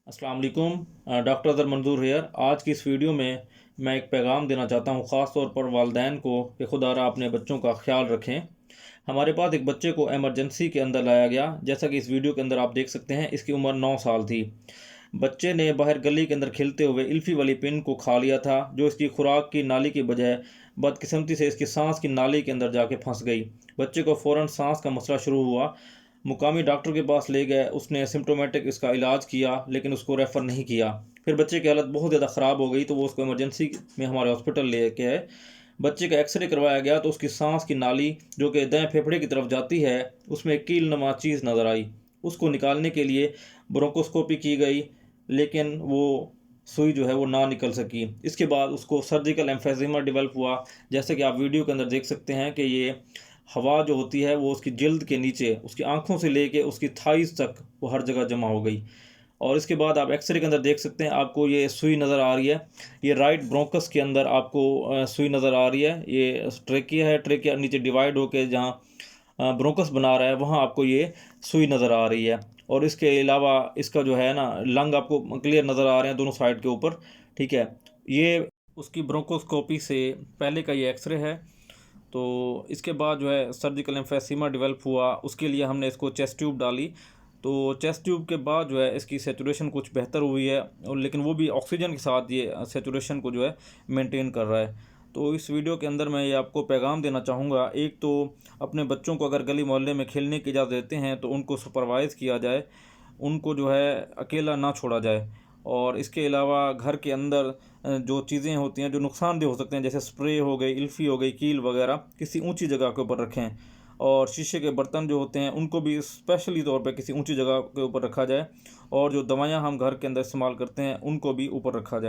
अस्सलाम वालेकुम। डॉक्टर अज़हर मंजूर हेयर। आज की इस वीडियो में मैं एक पैगाम देना चाहता हूँ, ख़ास तौर पर वालिदैन को, कि खुदारा अपने बच्चों का ख्याल रखें। हमारे पास एक बच्चे को एमरजेंसी के अंदर लाया गया। जैसा कि इस वीडियो के अंदर आप देख सकते हैं, इसकी उम्र 9 साल थी। बच्चे ने बाहर गली के अंदर खेलते हुए इल्फ़ी वाली पिन को खा लिया था, जो इसकी खुराक की नाली की बजाय बदकिस्मती से इसकी सांस की नाली के अंदर जाके फंस गई। बच्चे को फ़ौरन सांस का मसला शुरू हुआ। मुकामी डॉक्टर के पास ले गए, उसने सिम्प्टोमेटिक इसका इलाज किया, लेकिन उसको रेफ़र नहीं किया। फिर बच्चे की हालत बहुत ज़्यादा ख़राब हो गई, तो वो उसको इमरजेंसी में हमारे हॉस्पिटल लेके आए। बच्चे का एक्सरे करवाया गया, तो उसकी सांस की नाली जो कि दाएं फेफड़े की तरफ जाती है, उसमें एक कील नुमा चीज़ नज़र आई। उसको निकालने के लिए ब्रोंकोस्कोपी की गई, लेकिन वो सुई जो है वो ना निकल सकी। इसके बाद उसको सर्जिकल एम्फेजिमा डेवलप हुआ। जैसे कि आप वीडियो के अंदर देख सकते हैं कि ये हवा जो होती है वो उसकी जल्द के नीचे, उसकी आंखों से लेके उसकी थाइस तक वो हर जगह जमा हो गई। और इसके बाद आप एक्सरे के अंदर देख सकते हैं, आपको ये सुई नज़र आ रही है। ये राइट ब्रोंकस के अंदर आपको सुई नज़र आ रही है। ये ट्रेकिया है, ट्रेकिया नीचे डिवाइड होके जहाँ ब्रोंकस बना रहा है, वहाँ आपको ये सुई नज़र आ रही है। और इसके अलावा इसका जो है ना, लंग आपको क्लियर नज़र आ रहे हैं दोनों साइड के ऊपर। ठीक है, ये उसकी ब्रोंकोस्कोपी से पहले का ये एक्सरे है। तो इसके बाद जो है सर्जिकल एम्फेसीमा डेवलप हुआ, उसके लिए हमने इसको चेस्ट ट्यूब डाली। तो चेस्ट ट्यूब के बाद जो है इसकी सेचुरेशन कुछ बेहतर हुई है, और लेकिन वो भी ऑक्सीजन के साथ ये सेचुरेशन को जो है मेंटेन कर रहा है। तो इस वीडियो के अंदर मैं ये आपको पैगाम देना चाहूँगा, एक तो अपने बच्चों को अगर गली मोहल्ले में खेलने की इजाज़त देते हैं तो उनको सुपरवाइज़ किया जाए, उनको जो है अकेला ना छोड़ा जाए। और इसके अलावा घर के अंदर जो चीज़ें होती हैं जो नुकसानदेह हो सकते हैं, जैसे स्प्रे हो गई, इल्फ़ी हो गई, कील वगैरह, किसी ऊंची जगह के ऊपर रखें। और शीशे के बर्तन जो होते हैं उनको भी स्पेशली तौर पे किसी ऊंची जगह के ऊपर रखा जाए। और जो दवाइयाँ हम घर के अंदर इस्तेमाल करते हैं उनको भी ऊपर रखा जाए।